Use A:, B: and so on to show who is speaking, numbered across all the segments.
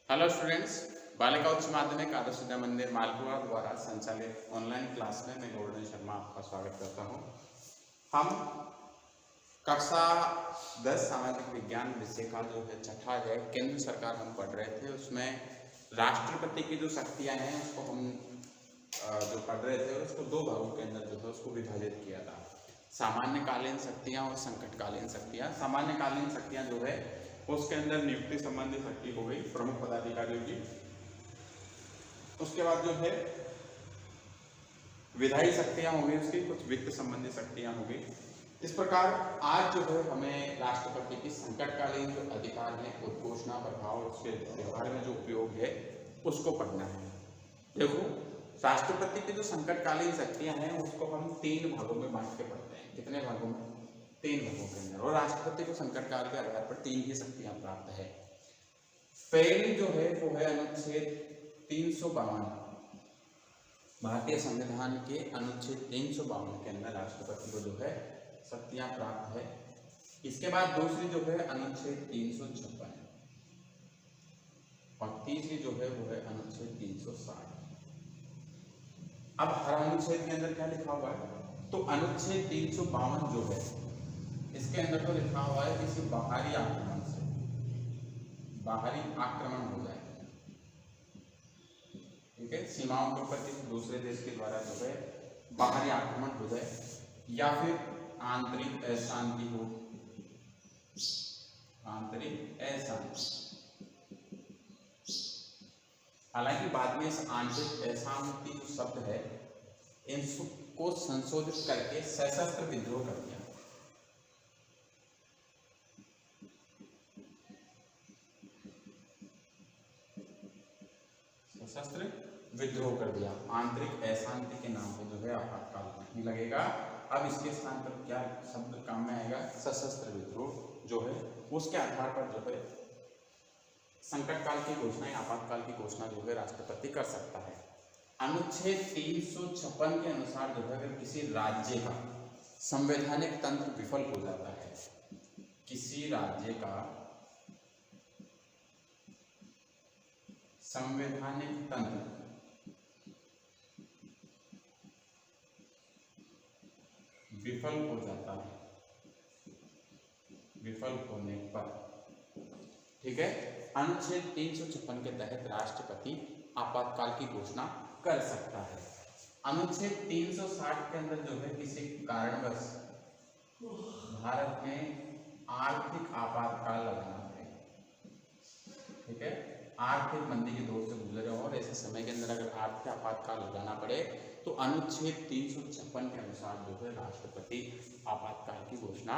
A: Hello students, बालिका उच्च माध्यमिक आदर्श विद्या मंदिर मालपुरा द्वारा संचालित ऑनलाइन क्लास में मैं गोवर्धन शर्मा आपका स्वागत करता हूं। हम कक्षा 10 सामाजिक विज्ञान विषय का जो है छठा अध्याय केंद्र सरकार हम पढ़ रहे थे। उसमें राष्ट्रपति की जो शक्तियां हैं उसको हम जो पढ़ रहे थे उसको दो भागों के अंदर जो है उसको विभाजित किया था, सामान्यकालीन शक्तियां और संकटकालीन शक्तियां। सामान्यकालीन शक्तियां जो है उसके अंदर नियुक्ति संबंधी शक्ति हो गई प्रमुख पदाधिकारियों की। उसके बाद जो है विधायी शक्तियां हो गई, उसकी कुछ वित्त संबंधी शक्तियां हो गई। इस प्रकार आज जो है हमें राष्ट्रपति की संकटकालीन जो अधिकार है, उद्घोषणा, प्रभाव, उसके व्यवहार में जो उपयोग है उसको पढ़ना है। देखो, राष्ट्रपति की जो संकटकालीन शक्तियां हैं उसको हम 3 भागों में बांट के पढ़ते हैं। कितने भागों में? 3 भागों के अंदर। और राष्ट्रपति को संकटकाल के आधार पर 3 ही शक्तियां प्राप्त है। पहली जो है वो है अनुच्छेद 352, भारतीय संविधान के अनुच्छेद 352 के अंदर राष्ट्रपति को जो है शक्तियां प्राप्त है। इसके बाद दूसरी जो है अनुच्छेद 356 और तीसरी जो है वो है अनुच्छेद 360। अब हर अनुच्छेद के अंदर क्या लिखा हुआ है? तो अनुच्छेद 352 जो है इसके अंदर तो लिखा हुआ है किसी बाहरी आक्रमण से बाहरी आक्रमण हो जाए, ठीक है, सीमाओं के ऊपर किसी दूसरे देश के द्वारा जो है बाहरी आक्रमण हो जाए या फिर आंतरिक अशांति हो, आंतरिक अशांति। हालांकि बाद में इस आंतरिक अशांति जो शब्द है इनको संशोधित करके सशस्त्र विद्रोह कर दिया। सशस्त्र विद्रोह कर दिया। आंतरिक अशांति के नाम पे जो है आपातकाल नहीं लगेगा। अब इसके स्थान पर क्या शब्द काम में आएगा? सशस्त्र विद्रोह जो है उसके आधार पर जो है संकटकाल की घोषणा या आपातकाल की घोषणा जो है राष्ट्रपति कर सकता है। अनुच्छेद 356 के अनुसार जो है अगर किसी राज्य का संवैधानिक तंत्र विफल हो जाता है, किसी राज्य का संवैधानिक तंत्र विफल हो जाता है, विफल होने पर, ठीक है, अनुच्छेद 356 के तहत राष्ट्रपति आपातकाल की घोषणा कर सकता है। अनुच्छेद 360 के अंदर जो है किसी कारणवश भारत में आर्थिक आपातकाल लगाना पड़े, ठीक है, आर्थिक मंदी के दौर से गुजरे और ऐसे समय के अंदर अगर आर्थिक आपातकाल लगाना पड़े तो अनुच्छेद 356 के अनुसार जो है राष्ट्रपति आपातकाल की घोषणा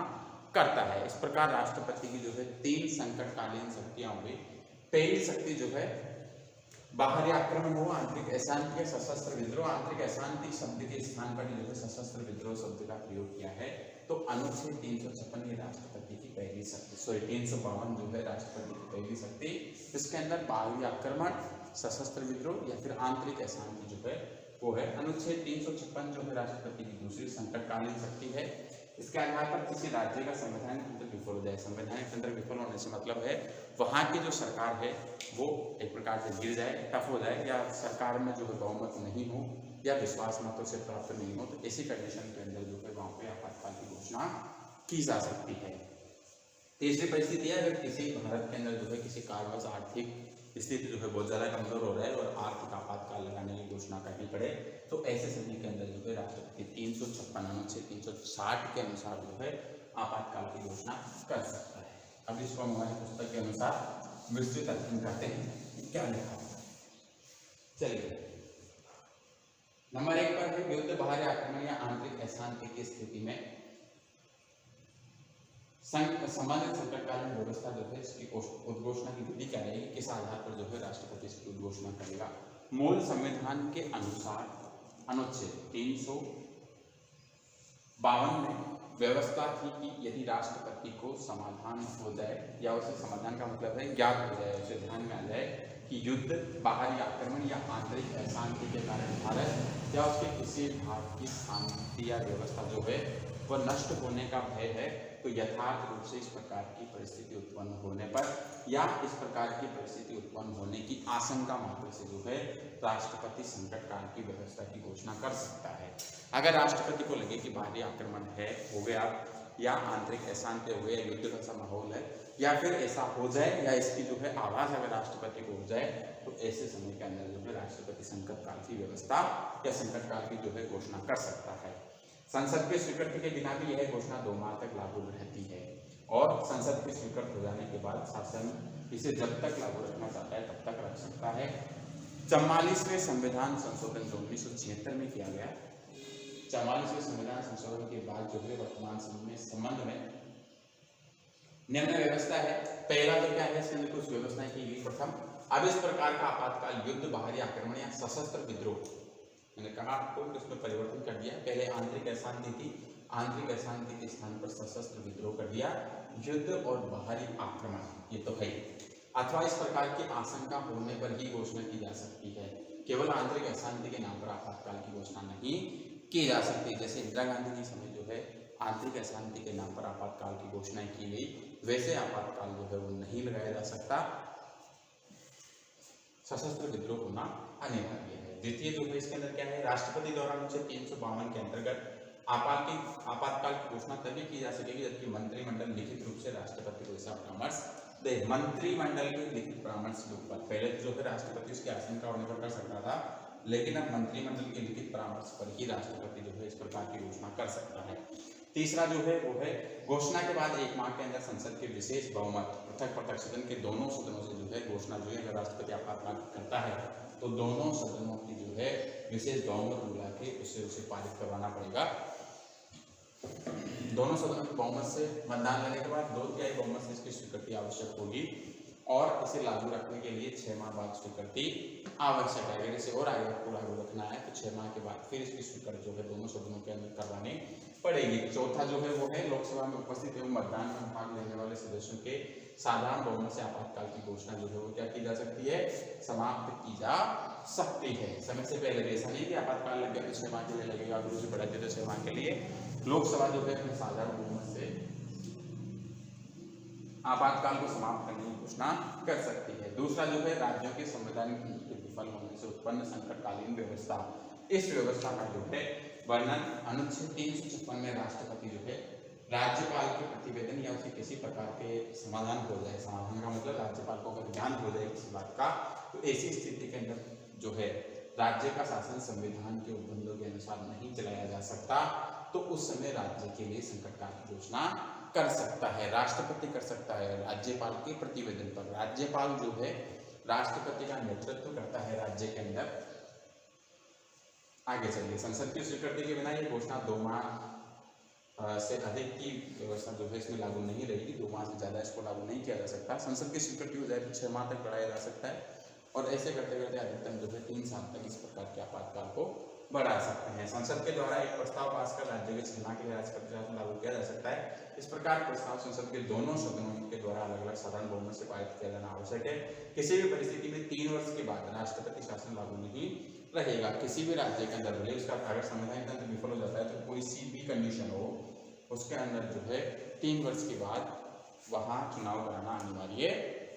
A: करता है। इस प्रकार राष्ट्रपति की जो है 3 संकटकालीन शक्तियां हो गई। पहली शक्ति जो है बाहरी आक्रमण हो, आंतरिक अशांति, सशस्त्र विद्रोह। आंतरिक अशांति शब्द के स्थान पर जो है सशस्त्र विद्रोह शब्द का प्रयोग किया है। तो अनुच्छेद 356 ये राष्ट्रपति की पहली शक्ति, 352 जो है राष्ट्रपति की पहली शक्ति। इसके अंदर बाहरी आक्रमण, सशस्त्र विद्रोह या फिर आंतरिक अशांति जो है वो है। अनुच्छेद 356 जो है राष्ट्रपति की दूसरी संकटकालीन शक्ति है। इसके आधार पर किसी राज्य का संवैधानिक तंत्र विफल हो जाए। संवैधानिक तंत्र विफल होने से मतलब है वहाँ की जो सरकार है वो एक प्रकार से गिर जाए, टफ हो जाए, या सरकार में जो है बहुमत नहीं हो या विश्वास मतों से प्राप्त नहीं हो, तो ऐसी कंडीशन के अंदर जो है वहाँ पे आपातकाल की घोषणा की जा सकती है। तीसरी परिस्थिति है अगर किसी भारत के अंदर जो है किसी कारणवश आर्थिक स्थिति जो है बहुत ज़्यादा कमजोर हो रहा है और आर्थिक आपातकाल लगाने की घोषणा करनी पड़े, तो ऐसे समय के अंदर जो है राष्ट्रपति 356 अनुच्छेद 360 के अनुसार जो है आपातकाल की घोषणा कर सकता है। अब इसको हमारी पुस्तक के अनुसार विस्तृत अध्ययन करते हैं क्या लिखा है। चलिए, नंबर 1 पर है युद्ध, बाहरी आक्रमण या आंतरिक अशांति की स्थिति में संबंधित संकटकालीन व्यवस्था जो है इसकी उद्घोषणा की विधि क्या रहेगी, किस आधार पर जो है राष्ट्रपति इसकी उद्घोषणा करेगा। मूल संविधान के अनुसार अनुच्छेद 352 में व्यवस्था थी कि यदि राष्ट्रपति को समाधान हो जाए या उसे समाधान का मतलब है ज्ञात हो जाए, उसे ध्यान में आ जाए कि युद्ध, बाहरी आक्रमण या आंतरिक अशांति के कारण भारत या उसके किसी भाग की शांति या व्यवस्था जो है वह नष्ट होने का भय है, तो तो यथार्थ रूप से इस प्रकार की परिस्थिति उत्पन्न होने पर या इस प्रकार की परिस्थिति उत्पन्न होने की आशंका मात्र से जो है राष्ट्रपति संकट काल की व्यवस्था की घोषणा कर सकता है। अगर राष्ट्रपति को लगे कि बाहरी आक्रमण है हो गया या आंतरिक अशांति हो गया, युद्ध का सा माहौल है या फिर ऐसा हो जाए या इसकी जो है आवाज अगर राष्ट्रपति को हो जाए तो ऐसे समय के अंदर जो है राष्ट्रपति संकट काल की व्यवस्था या संकट काल की जो है घोषणा कर सकता है। संसद के स्वीकृति के बिना भी यह घोषणा 2 माह तक लागू रहती है और संसद के स्वीकृत हो जाने के बाद शासन इसे जब तक लागू रखना चाहता है तब तक रख सकता है। 44वें संविधान संशोधन जो 1976 में किया गया, 44वें संविधान संशोधन के बाद जो है वर्तमान समय में संबंध में निम्न व्यवस्था है। पहला तो क्या है, इसके अंदर कुछ व्यवस्थाएं की गई। प्रथम, अब इस प्रकार का आपातकाल युद्ध, बाहरी आक्रमण या सशस्त्र विद्रोह, मैंने कहा आपको कि उसमें परिवर्तन कर दिया। पहले आंतरिक अशांति थी, आंतरिक अशांति के स्थान पर सशस्त्र विद्रोह कर दिया, युद्ध और बाहरी आक्रमण ये तो है। अथवा इस प्रकार की आशंका होने पर ही घोषणा की जा सकती है, केवल आंतरिक अशांति के नाम पर आपातकाल की घोषणा नहीं की जा सकती। जैसे इंदिरा गांधी के समय जो है आंतरिक अशांति के नाम पर आपातकाल की घोषणाएं की गई, वैसे आपातकाल जो है वो नहीं लगाया जा सकता, सशस्त्र विद्रोह होना अनिवार्य है। द्वितीय जो है इसके अंदर क्या है, राष्ट्रपति द्वारा अनुच्छेद 352 के अंतर्गत आपातकाल की घोषणा तभी की जा सकेगी जबकि मंत्रिमंडल लिखित रूप से राष्ट्रपति को ऐसा परामर्श दे। मंत्रिमंडल के लिखित परामर्श के ऊपर पहले जो है राष्ट्रपति उसकी आशंका होने पर कर सकता था, लेकिन अब मंत्रिमंडल के लिखित परामर्श पर ही राष्ट्रपति जो है इस प्रकार की घोषणा कर सकता है। तीसरा जो है वो है घोषणा के बाद 1 माह के अंदर संसद के विशेष बहुमत पृथक पृथक सदन के दोनों सदनों से जो है घोषणा जो है अगर राष्ट्रपति आपातकाल करता है तो दोनों सदनों की जो है विशेष बहुमत बुला के उसे पारित करवाना पड़ेगा। दोनों सदनों के बहुमत से मतदान करने के बाद 2/3 बहुमत से इसकी स्वीकृति आवश्यक होगी और इसे लागू रखने के लिए 6 माह बाद स्वीकृति आवश्यक है। अगर इसे और आगे आपको लागू रखना है तो 6 माह के बाद फिर इसकी स्वीकृति जो है दोनों सदनों के अंदर करवानी पड़ेगी। चौथा जो है वो है लोकसभा में उपस्थित एवं मतदान में भाग लेने वाले सदस्यों के साधारण बहुमत से आपातकाल की घोषणा जो है वो क्या की जा सकती है, समाप्त की जा सकती है। समय से पहले भी ऐसा नहीं कि आपातकाल लग गया तो 6 माह के लिए लगेगा, फिर उसे बढ़ाते तो 6 माह के लिए लोकसभा जो है अपने साधारण बहुमत से आपातकाल को समाप्त करने की घोषणा कर सकती है। दूसरा जो है राज्यों के संवैधानिक नीति के विफल होने से उत्पन्न संकटकालीन व्यवस्था, इस व्यवस्था का जो है वर्णन अनुच्छेद 356 में राष्ट्रपति जो है राज्यपाल के प्रतिवेदन या उसे किसी प्रकार के समाधान हो जाए, समाधान का मतलब राज्यपाल को अगर ज्ञान हो जाए किसी बात का, तो ऐसी स्थिति के अंदर जो है राज्य का शासन संविधान के उपबंधों के अनुसार नहीं चलाया जा सकता, तो उस समय राज्य के लिए संकटकाल की घोषणा कर सकता है, राष्ट्रपति कर सकता है राज्यपाल के प्रतिवेदन पर। राज्यपाल जो है राष्ट्रपति का नेतृत्व करता है राज्य के अंदर। आगे चलिए, संसद की स्वीकृति के बिना ये घोषणा 2 माह से अधिक की व्यवस्था जो है इसमें लागू नहीं रहेगी, 2 माह से ज्यादा इसको लागू नहीं किया जा सकता। संसद की स्वीकृति हो जाए तो 6 माह तक बढ़ाया जा सकता है और ऐसे करते करते अधिकतम जो है 3 साल तक इस प्रकार के आपातकाल को बढ़ा सकते हैं। संसद के द्वारा एक प्रस्ताव पास कर राज्य के 6 माह के लिए राष्ट्रपति शासन लागू किया जा सकता है। इस प्रकार प्रस्ताव संसद के दोनों सदनों के द्वारा अलग अलग साधारण बहुमत से पारित किया जाना आवश्यक है। किसी भी परिस्थिति में 3 वर्ष के बाद राष्ट्रपति शासन लागू नहीं रहेगा। किसी भी राज्य के अंदर भले उसका अगर संवैधानिक तंत्र विफल हो जाता है तो कोई सी भी कंडीशन हो उसके अंदर जो है 3 वर्ष के बाद वहां चुनाव कराना अनिवार्य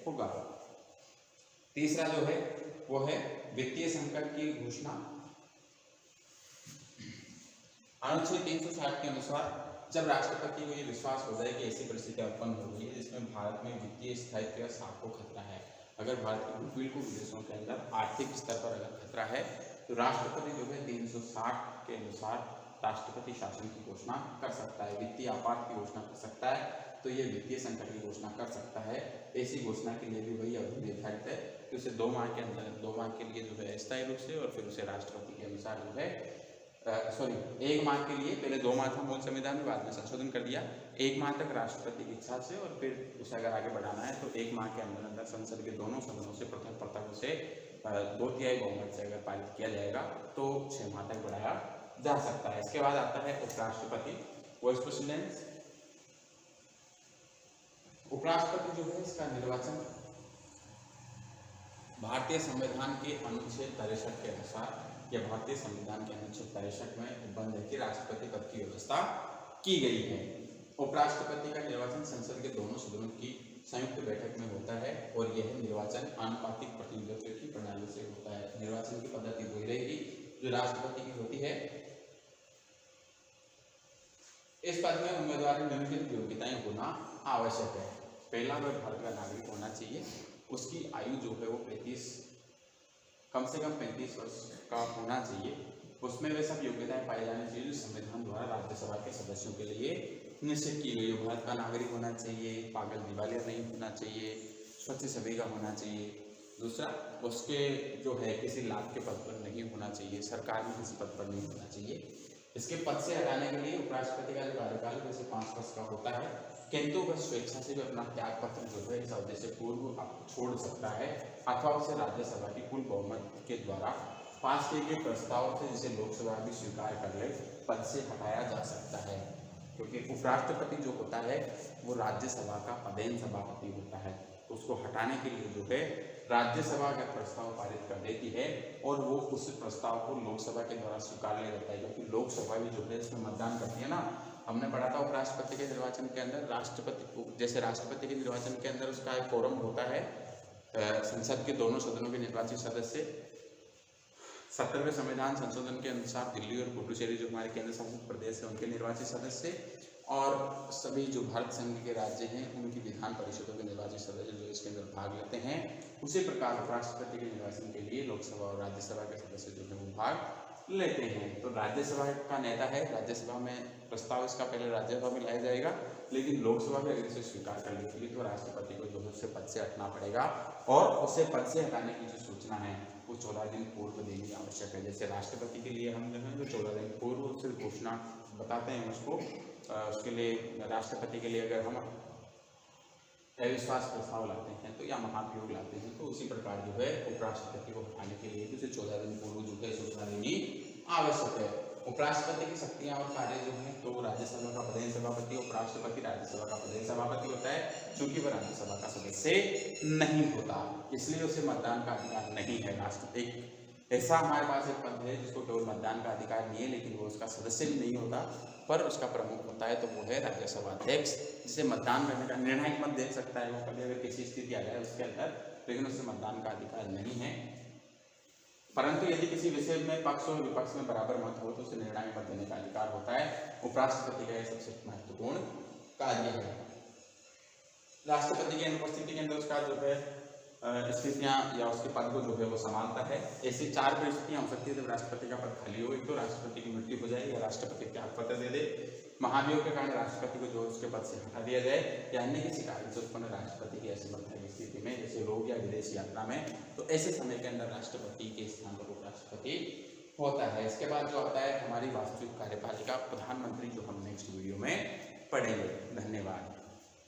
A: होगा। तीसरा जो है वो है वित्तीय संकट की घोषणा। अनुच्छेद 360 के अनुसार जब राष्ट्रपति को ये विश्वास हो जाए कि ऐसी परिस्थितियां उत्पन्न हो गई है जिसमें भारत में वित्तीय स्थायित्व या साख को खतरा है, अगर भारत की गुडविल को विदेशों के अंदर आर्थिक स्तर पर अगर खतरा है तो राष्ट्रपति जो है 360 के अनुसार राष्ट्रपति शासन की घोषणा कर सकता है, वित्तीय आपात की घोषणा कर सकता है। तो ये वित्तीय संकट की घोषणा कर सकता है। ऐसी घोषणा के लिए भी वही अवधि निर्धारित है कि उसे 2 माह के अंदर 2 माह के लिए जो है अस्थायी रूप से और फिर उसे राष्ट्रपति के अनुसार जो है 1 माह के लिए, पहले 2 माह था मूल संविधान में, बाद में संशोधन कर दिया, 1 माह तक राष्ट्रपति की इच्छा से और फिर उसे अगर आगे बढ़ाना है तो 1 माह के अंदर अंदर संसद के दोनों सदनों से पृथक पृथक उसे 2/3 बहुमत से अगर पारित किया जाएगा तो 6 माह तक बढ़ाया जा सकता है। इसके बाद आता है उपराष्ट्रपति, वाइस प्रेसिडेंट। उपराष्ट्रपति जो है इसका निर्वाचन भारतीय संविधान के अनुच्छेद 63 के अनुसार या भारतीय संविधान के अनुच्छेद 63 में बंद है कि राष्ट्रपति पद की व्यवस्था की गई है। उपराष्ट्रपति का निर्वाचन संसद के दोनों सदनों की संयुक्त बैठक में होता है और यह निर्वाचन आनुपातिक प्रतिनिधित्व की प्रणाली से होता है। निर्वाचन की पद्धति वही रहेगी जो राष्ट्रपति की होती है। इस पद में उम्मीदवार की निम्नलिखित योग्यताएं होना आवश्यक है। पहला, वह भारत का नागरिक होना चाहिए, उसकी आयु जो है वो 35 कम से कम 35 वर्ष का होना चाहिए, उसमें वे सब योग्यताएं पाई जानी चाहिए जो संविधान द्वारा राज्यसभा के सदस्यों के लिए निश्चित की गई। भारत का नागरिक होना चाहिए, पागल दिवालिया नहीं होना चाहिए, स्वच्छ सभी का होना चाहिए। दूसरा, उसके जो है किसी लाभ के पद पर नहीं होना चाहिए, सरकार में किसी पद पर नहीं होना चाहिए। इसके पद से हटाने के लिए उपराष्ट्रपति का जो कार्यकाल वैसे 5 वर्ष का होता है, किंतु वह स्वेच्छा से भी अपना त्याग पत्र जो है इस अवधि से पूर्व छोड़ सकता है अथवा उसे राज्यसभा की कुल बहुमत के द्वारा पास किए गए प्रस्ताव से, जिसे लोकसभा भी स्वीकार कर ले, पद से हटाया जा सकता है। क्योंकि उपराष्ट्रपति जो होता है वो राज्यसभा का पदेन सभापति होता है, उसको हटाने के लिए जो है राज्यसभा का प्रस्ताव पारित कर देती है और वो उस प्रस्ताव को लोकसभा के द्वारा स्वीकार ले जाता है। क्योंकि लोकसभा भी जो है इसमें मतदान करती है ना। हमने पढ़ा था उपराष्ट्रपति के निर्वाचन के अंदर राष्ट्रपति के निर्वाचन के अंदर उसका एक कोरम होता है, संसद के दोनों सदनों के निर्वाचित सदस्य। 70वें संविधान संशोधन के अनुसार दिल्ली और पुडुचेरी जो हमारे केंद्र शासित प्रदेश है उनके निर्वाचित सदस्य, और सभी जो भारत संघ के राज्य हैं उनकी विधान परिषदों के निर्वाचित सदस्य जो इसके अंदर भाग लेते हैं। उसी प्रकार उपराष्ट्रपति के निर्वाचन के लिए लोकसभा और राज्यसभा के सदस्य जो है वो भाग लेते हैं। तो राज्यसभा का नेता है, राज्यसभा में प्रस्ताव इसका पहले राज्यसभा में लाया जाएगा, लेकिन लोकसभा में अगर इसे स्वीकार कर लेती है तो राष्ट्रपति को जो है उससे पद से हटना पड़ेगा और उसे पद से हटाने की जो सूचना है वो 14 दिन पूर्व देनी आवश्यक है। जैसे राष्ट्रपति के लिए हम जो है 14 दिन पूर्व उससे घोषणा बताते हैं उसको, उसके लिए राष्ट्रपति के लिए अगर हम अविश्वास प्रस्ताव लाते हैं तो या महाभियोग लाते हैं तो उसी प्रकार जो है उपराष्ट्रपति को हटाने के लिए उसे 14 दिन पूर्व जो है सूचना देनी आवश्यक है। उपराष्ट्रपति की शक्तियां और कार्य जो है तो राज्यसभा का प्रदेश सभापति, उपराष्ट्रपति राज्यसभा का प्रदेश सभापति होता है। चूंकि वह राज्यसभा का सदस्य नहीं होता इसलिए उसे मतदान का अधिकार नहीं है। राष्ट्रपति ऐसा हमारे पास एक पद है जिसको केवल मतदान का अधिकार नहीं है, लेकिन वो उसका सदस्य भी नहीं होता पर उसका प्रमुख होता है, तो वो है राज्यसभा अध्यक्ष, जिसे मतदान करने का निर्णायक मत दे सकता है वो कभी अगर किसी स्थिति आ जाए उसके अंदर, लेकिन उसे मतदान का अधिकार नहीं है। परंतु यदि किसी विषय में पक्ष और विपक्ष में बराबर मत हो तो उसे निर्णायक मत देने का अधिकार होता है। उपराष्ट्रपति का यह सबसे महत्वपूर्ण कार्य है। राष्ट्रपति की अनुपस्थिति के अंदर उसका जो है स्थितियां या उसके पद को जो है वो संभालता है। ऐसी 4 परिस्थितियां हो सकती है जब राष्ट्रपति का पद खाली हो। एक तो राष्ट्रपति की मृत्यु हो जाए या राष्ट्रपति त्याग पत्र दे दे, महाभियोग के कारण राष्ट्रपति को जो उसके पद से हटा दिया जाए, या अन्य किसी कारण से उत्पन्न राष्ट्रपति की असमर्थता की स्थिति में, जैसे रोग या विदेश यात्रा में, तो ऐसे समय के अंदर राष्ट्रपति के स्थान पर उपराष्ट्रपति होता है। इसके बाद जो आता है हमारी वास्तविक कार्यपालिका प्रधानमंत्री, जो हम नेक्स्ट वीडियो में पढ़ेंगे। धन्यवाद।